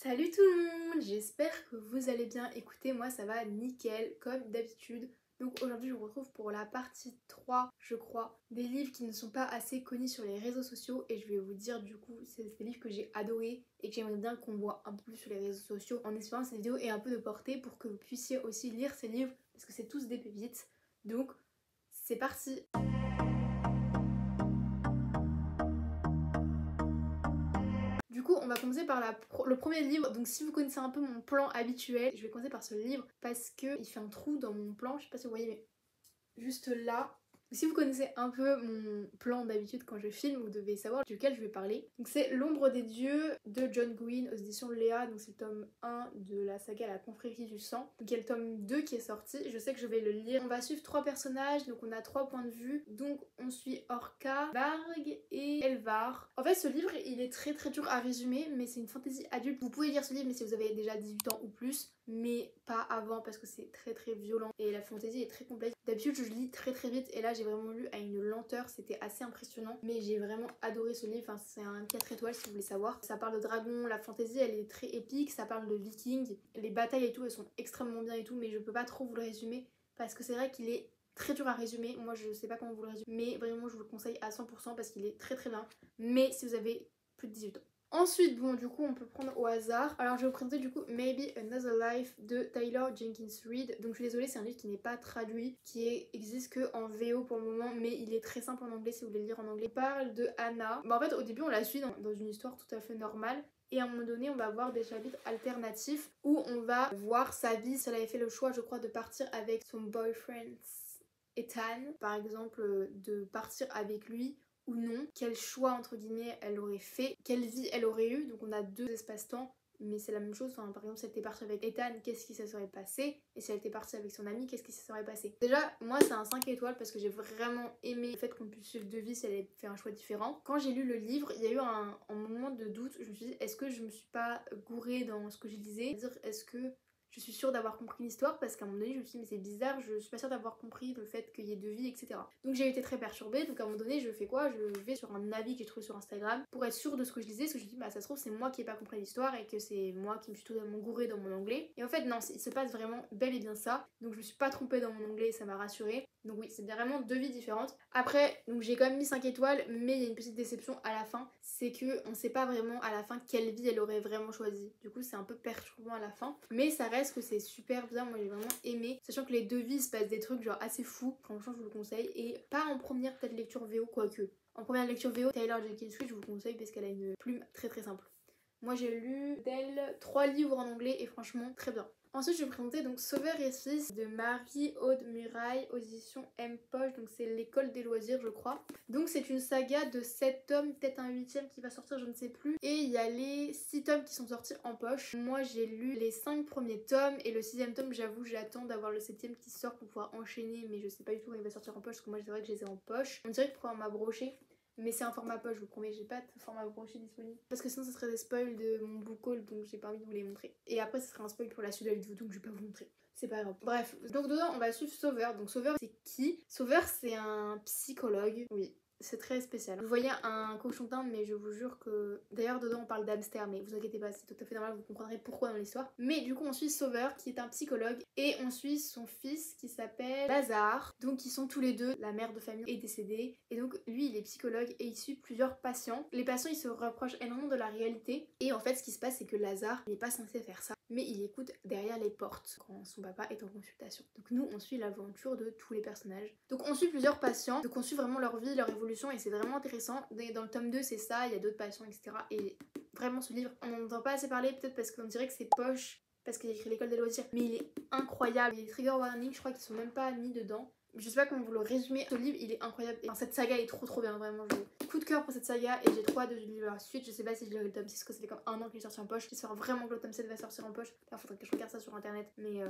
Salut tout le monde, j'espère que vous allez bien. Écoutez, moi ça va nickel comme d'habitude. Donc aujourd'hui je vous retrouve pour la partie 3 je crois des livres qui ne sont pas assez connus sur les réseaux sociaux. Et je vais vous dire du coup c'est des livres que j'ai adorés et que j'aimerais bien qu'on voit un peu plus sur les réseaux sociaux, en espérant que cette vidéo ait un peu de portée pour que vous puissiez aussi lire ces livres parce que c'est tous des pépites. Donc c'est parti. Du coup, on va commencer par le premier livre. Donc si vous connaissez un peu mon plan habituel, je vais commencer par ce livre parce qu'il fait un trou dans mon plan. Je sais pas si vous voyez, mais juste là. Si vous connaissez un peu mon plan d'habitude quand je filme, vous devez savoir duquel je vais parler. Donc c'est L'ombre des dieux de John Green aux éditions Léa. Donc c'est le tome 1 de la saga La confrérie du sang. Donc il y a le tome 2 qui est sorti. Je sais que je vais le lire. On va suivre 3 personnages, donc on a 3 points de vue. Donc on suit Orca, Varg et Elvar. En fait ce livre il est très dur à résumer, mais c'est une fantaisie adulte. Vous pouvez lire ce livre mais si vous avez déjà 18 ans ou plus, mais pas avant parce que c'est très violent et la fantaisie est très complexe. D'habitude je lis très vite et là j'ai vraiment lu à une lenteur, c'était assez impressionnant, mais j'ai vraiment adoré ce livre. Enfin, c'est un 4 étoiles si vous voulez savoir. Ça parle de dragons, la fantaisie elle est très épique, ça parle de vikings, les batailles et tout elles sont extrêmement bien et tout, mais je peux pas trop vous le résumer parce que c'est vrai qu'il est très dur à résumer. Moi je sais pas comment vous le résumer, mais vraiment je vous le conseille à 100% parce qu'il est très bien, mais si vous avez plus de 18 ans. Ensuite, bon, du coup, on peut prendre au hasard. Alors, je vais vous présenter du coup Maybe Another Life de Taylor Jenkins Reid. Donc, je suis désolée, c'est un livre qui n'est pas traduit, existe que en VO pour le moment, mais il est très simple en anglais si vous voulez le lire en anglais. Il parle de Anna. Bah, en fait, au début, on la suit dans une histoire tout à fait normale. Et à un moment donné, on va voir des chapitres alternatifs où on va voir sa vie. Si elle avait fait le choix, je crois, de partir avec son boyfriend Ethan, par exemple, de partir avec lui ou non, quel choix entre guillemets elle aurait fait, quelle vie elle aurait eu. Donc on a 2 espaces-temps, mais c'est la même chose. Enfin, par exemple, si elle était partie avec Ethan, qu'est-ce qui se serait passé, et si elle était partie avec son ami, qu'est-ce qui se serait passé. Déjà, moi c'est un 5 étoiles parce que j'ai vraiment aimé le fait qu'on puisse suivre 2 vies si elle avait fait un choix différent. Quand j'ai lu le livre, il y a eu un moment de doute. Je me suis dit, est-ce que je me suis pas gourée dans ce que je disais, c'est-à-dire est-ce que je suis sûre d'avoir compris l'histoire, parce qu'à un moment donné je me suis dit mais c'est bizarre, je suis pas sûre d'avoir compris le fait qu'il y ait 2 vies, etc. Donc j'ai été très perturbée. Donc à un moment donné je fais quoi, je vais sur un avis que j'ai trouvé sur Instagram pour être sûre de ce que je disais, parce que je me dis bah ça se trouve c'est moi qui ai pas compris l'histoire et que c'est moi qui me suis totalement gourée dans mon anglais. Et en fait non, il se passe vraiment bel et bien ça, donc je me suis pas trompée dans mon anglais et ça m'a rassurée. Donc oui, c'est bien vraiment 2 vies différentes. Après, donc j'ai quand même mis 5 étoiles, mais il y a une petite déception à la fin, c'est que on sait pas vraiment à la fin quelle vie elle aurait vraiment choisi. Du coup c'est un peu perturbant à la fin, mais ça reste que c'est super bien. Moi j'ai vraiment aimé, sachant que les 2 vies se passent des trucs genre assez fous. Franchement je vous le conseille, et pas en première peut-être lecture VO, quoique. En première lecture VO, Taylor Jenkins Reid je vous le conseille parce qu'elle a une plume très simple. Moi j'ai lu d'elle 3 livres en anglais et franchement très bien. Ensuite je vais vous présenter donc Sauveur et Fils de Marie-Aude Muraille aux éditions M Poche, donc c'est l'école des loisirs je crois. Donc c'est une saga de 7 tomes, peut-être un 8ème qui va sortir, je ne sais plus. Et il y a les 6 tomes qui sont sortis en poche. Moi j'ai lu les 5 premiers tomes et le 6ème tome j'avoue j'attends d'avoir le 7ème qui sort pour pouvoir enchaîner, mais je sais pas du tout quand il va sortir en poche parce que moi c'est vrai que je les ai en poche. On dirait que pour m'a broché. Mais c'est un format poche, je vous promets, j'ai pas de format broché disponible. Parce que sinon, ça serait des spoils de mon book haul, donc j'ai pas envie de vous les montrer. Et après, ce serait un spoil pour la suite de la vidéo, donc je vais pas vous montrer. C'est pas grave. Bref, donc dedans, on va suivre Sauveur. Donc Sauveur, c'est qui? Sauveur, c'est un psychologue. Oui. C'est très spécial. Vous voyez un cochon d'Inde, mais je vous jure que... D'ailleurs, dedans, on parle d'hamster, mais vous inquiétez pas, c'est tout à fait normal, vous comprendrez pourquoi dans l'histoire. Mais du coup, on suit Sauveur, qui est un psychologue, et on suit son fils, qui s'appelle Lazare. Donc, ils sont tous les deux, la mère de famille est décédée, et donc, lui, il est psychologue, et il suit plusieurs patients. Les patients, ils se rapprochent énormément de la réalité, et en fait, ce qui se passe, c'est que Lazare, il n'est pas censé faire ça, mais il écoute derrière les portes quand son papa est en consultation. Donc nous, on suit l'aventure de tous les personnages. Donc on suit plusieurs patients, donc on suit vraiment leur vie, leur évolution, et c'est vraiment intéressant. Dans le tome 2, c'est ça, il y a d'autres patients, etc. Et vraiment, ce livre, on n'en entend pas assez parler, peut-être parce qu'on dirait que c'est poche, parce qu'il a écrit l'école des loisirs, mais il est incroyable. Il y a des trigger warnings, je crois qu'ils sont même pas mis dedans. Je sais pas comment vous le résumer. Ce livre, il est incroyable. Enfin, cette saga est trop bien, vraiment. Coup de cœur pour cette saga, et j'ai trop hâte de lire la suite. Je sais pas si je lirai le tome 6 parce que ça fait comme un an qu'il est sorti en poche. J'espère vraiment que le tome 7 va sortir en poche. Il faudrait que je regarde ça sur internet, mais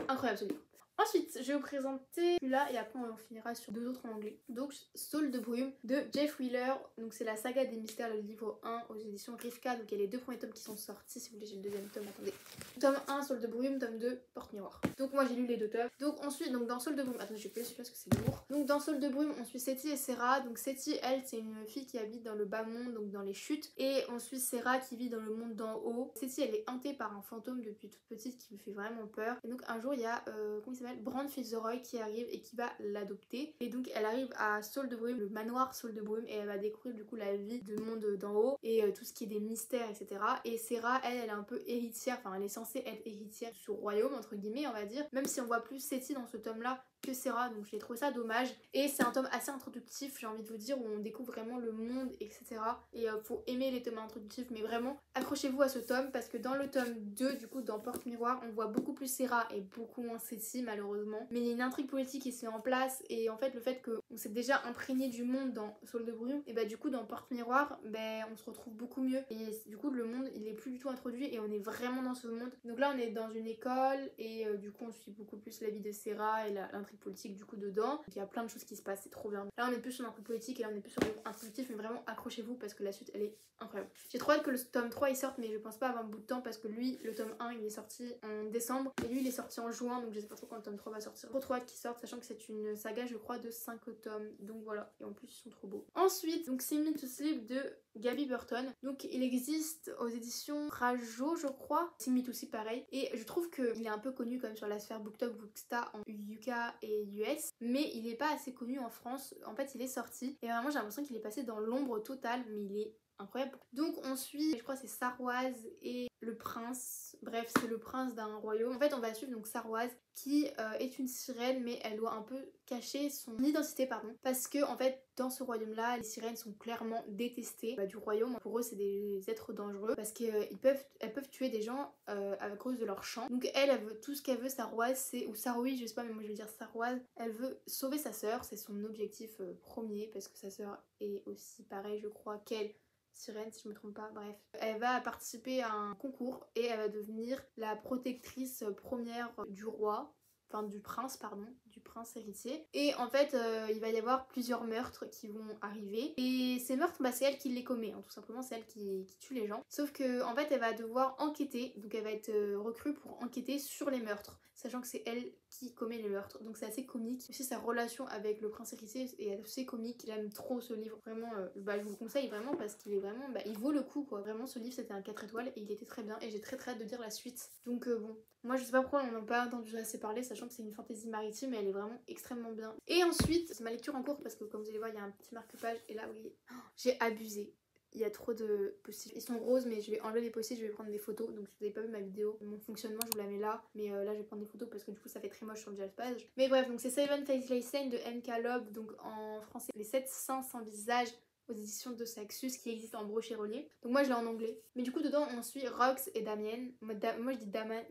incroyable ce livre. Ensuite, je vais vous présenter celui-là et après on finira sur 2 autres en anglais. Donc Saule de brume de Jeff Wheeler. Donc c'est la saga des mystères, le livre 1 aux éditions Rivka. Donc il y a les 2 premiers tomes qui sont sortis. Si vous voulez, j'ai le deuxième tome, attendez. Tome 1, Saule de brume, tome 2, Porte miroir. Donc moi j'ai lu les 2 tomes. Donc ensuite, donc dans Saule de brume, attendez, je vais pas celui-là parce que c'est lourd. Donc dans Saule de brume, on suit Seti et Serah. Donc Seti, elle, c'est une fille qui habite dans le bas monde, donc dans les chutes. Et on suit Serah qui vit dans le monde d'en haut. Seti, elle est hantée par un fantôme depuis toute petite qui lui fait vraiment peur. Et donc un jour, il y a, comment il s'appelle, Bran Fitzroy qui arrive et qui va l'adopter. Et donc elle arrive à Saule de brume, le manoir Saule de brume, et elle va découvrir du coup la vie du monde d'en haut et tout ce qui est des mystères, etc. Et Serah, elle est un peu héritière, enfin elle est censée être héritière du royaume, entre guillemets, on va dire. Même si on voit plus Seti dans ce tome-là que Serah, donc j'ai trouvé ça dommage. Et c'est un tome assez introductif, j'ai envie de vous dire, où on découvre vraiment le monde, etc. Et faut aimer les tomes introductifs, mais vraiment accrochez-vous à ce tome parce que dans le tome 2, du coup dans Porte Miroir, on voit beaucoup plus Serah et beaucoup moins Seti malheureusement. Mais il y a une intrigue politique qui se met en place et en fait le fait qu'on s'est déjà imprégné du monde dans Saule de brume, et bah du coup dans Porte Miroir, on se retrouve beaucoup mieux. Et du coup le monde il est plus du tout introduit et on est vraiment dans ce monde. Donc là on est dans une école et du coup on suit beaucoup plus la vie de Serah et l'intrigue politique du coup dedans. Donc, il y a plein de choses qui se passent, c'est trop bien. Là on est plus sur l'intrigue politique et là on est plus sur l'introductif, mais vraiment accrochez-vous parce que la suite elle est incroyable. J'ai trop hâte que le tome 3 il sorte, mais je pense pas avoir un bout de temps parce que lui le tome 1 il est sorti en décembre et lui il est sorti en juin, donc je sais pas trop quand le tome 3 va sortir. Trop hâte qu'il sorte, sachant que c'est une saga je crois de 5 tomes, donc voilà, et en plus ils sont trop beaux. Ensuite donc Sing Me to Sleep de Gaby Burton. Donc il existe aux éditions Rajo je crois, Sing Me to Sleep pareil, et je trouve qu'il est un peu connu comme sur la sphère BookTok, Booksta en UK et US, mais il est pas assez connu en France. En fait il est sorti et vraiment j'ai l'impression qu'il est passé dans l'ombre totale, mais il est incroyable. Donc on suit, je crois c'est Sarwaz et le prince, bref c'est le prince d'un royaume. En fait on va suivre donc Sarwaz qui est une sirène, mais elle doit un peu cacher son identité parce que en fait dans ce royaume là les sirènes sont clairement détestées du royaume. Pour eux c'est des êtres dangereux parce qu'elles peuvent tuer des gens à cause de leur chant. Donc elle veut, tout ce qu'elle veut Sarwaz c'est, ou Saroui je sais pas mais moi je vais dire Sarwaz, elle veut sauver sa sœur, c'est son objectif premier parce que sa sœur est aussi pareil je crois qu'elle, sirène si je me trompe pas, bref. Elle va participer à un concours et elle va devenir la protectrice première du roi, enfin du prince pardon, du prince héritier. Et en fait il va y avoir plusieurs meurtres qui vont arriver et ces meurtres c'est elle qui les commet, hein, tout simplement c'est elle qui tue les gens. Sauf que en fait elle va devoir enquêter, donc elle va être recrue pour enquêter sur les meurtres, sachant que c'est elle qui commet les meurtres, donc c'est assez comique. Aussi sa relation avec le prince héritier est assez comique, j'aime trop ce livre, vraiment je vous le conseille vraiment parce qu'il est vraiment, il vaut le coup quoi, vraiment ce livre c'était un 4 étoiles et il était très bien et j'ai très hâte de lire la suite. Donc bon, moi je sais pas pourquoi on n'en a pas entendu assez parler, sachant que c'est une fantaisie maritime et elle est vraiment extrêmement bien. Et ensuite, c'est ma lecture en cours parce que comme vous allez voir il y a un petit marque-page et là oui, j'ai abusé. Il y a trop de post-it. Ils sont roses mais je vais enlever les post-it, je vais prendre des photos. Donc si vous n'avez pas vu ma vidéo, mon fonctionnement je vous la mets là. Mais là je vais prendre des photos parce que du coup ça fait très moche sur le page. Mais bref, donc c'est Seven Faceless Saints de M.K. Lob, donc en français les 7 saints sans visage aux éditions de Saxus qui existent en brochet relié. Donc moi je l'ai en anglais. Mais du coup dedans on suit Rox et Damien. Moi je dis Damien,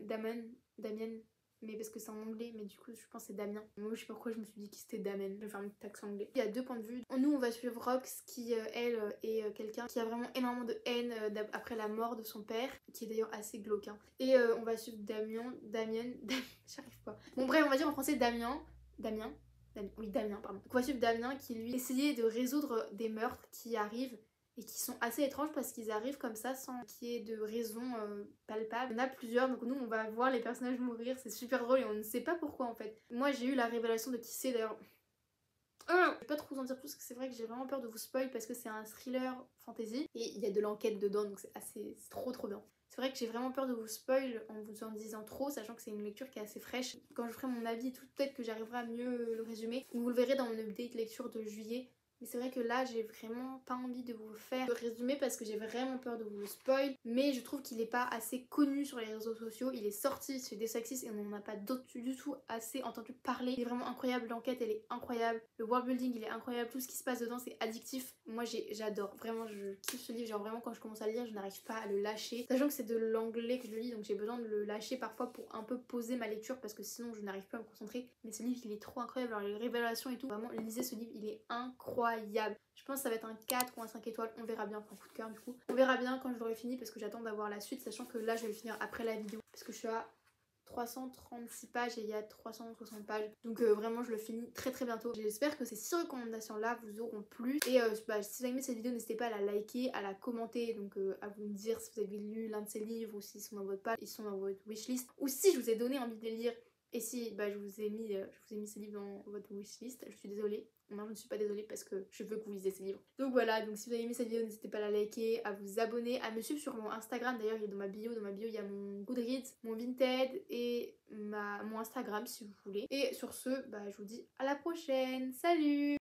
mais parce que c'est en anglais, mais du coup je pense que c'est Damien. Moi je sais pas pourquoi je me suis dit que c'était Damien, je vais faire un petit accent anglais. Il y a 2 points de vue. Nous on va suivre Rox qui elle est quelqu'un qui a vraiment énormément de haine après la mort de son père, qui est d'ailleurs assez glauque hein. Et on va suivre Damien, j'arrive pas. Bon bref on va dire en français Damien, oui Damien pardon. Donc on va suivre Damien qui lui essayait de résoudre des meurtres qui arrivent et qui sont assez étranges parce qu'ils arrivent comme ça sans qu'il y ait de raison palpable. On a plusieurs, donc nous on va voir les personnages mourir, c'est super drôle et on ne sait pas pourquoi en fait. Moi j'ai eu la révélation de qui c'est d'ailleurs. Je vais pas trop vous en dire plus parce que c'est vrai que j'ai vraiment peur de vous spoil parce que c'est un thriller fantasy et il y a de l'enquête dedans donc c'est trop bien. C'est vrai que j'ai vraiment peur de vous spoil en vous en disant trop, sachant que c'est une lecture qui est assez fraîche. Quand je ferai mon avis, peut-être que j'arriverai à mieux le résumer. Vous le verrez dans mon update lecture de juillet. Mais c'est vrai que là j'ai vraiment pas envie de vous faire le résumé parce que j'ai vraiment peur de vous le spoil. Mais je trouve qu'il est pas assez connu sur les réseaux sociaux. Il est sorti chez Desaxis et on n'en a pas du tout assez entendu parler. Il est vraiment incroyable, l'enquête elle est incroyable, le world building il est incroyable, tout ce qui se passe dedans c'est addictif. Moi j'adore, vraiment je kiffe ce livre, genre vraiment quand je commence à le lire je n'arrive pas à le lâcher. Sachant que c'est de l'anglais que je lis donc j'ai besoin de le lâcher parfois pour un peu poser ma lecture parce que sinon je n'arrive pas à me concentrer. Mais ce livre il est trop incroyable, alors les révélations et tout, vraiment lisez ce livre, il est incroyable. Je pense que ça va être un 4 ou un 5 étoiles, on verra bien, enfin coup de cœur du coup. On verra bien quand je l'aurai fini parce que j'attends d'avoir la suite, sachant que là je vais le finir après la vidéo parce que je suis à 336 pages et il y a 360 pages. Donc vraiment je le finis très très bientôt. J'espère que ces 6 recommandations là vous auront plu. Et si vous avez aimé cette vidéo, n'hésitez pas à la liker, à la commenter, donc à vous me dire si vous avez lu l'un de ces livres ou s'ils sont dans votre page, ils sont dans votre wishlist, ou si je vous ai donné envie de les lire. Et si je vous ai mis ces livres dans votre wishlist, je suis désolée. Non, je ne suis pas désolée parce que je veux que vous lisiez ces livres. Donc voilà, donc si vous avez aimé cette vidéo, n'hésitez pas à la liker, à vous abonner, à me suivre sur mon Instagram. D'ailleurs, il est dans ma bio. Dans ma bio, il y a mon Goodreads, mon Vinted et mon Instagram si vous voulez. Et sur ce, je vous dis à la prochaine. Salut!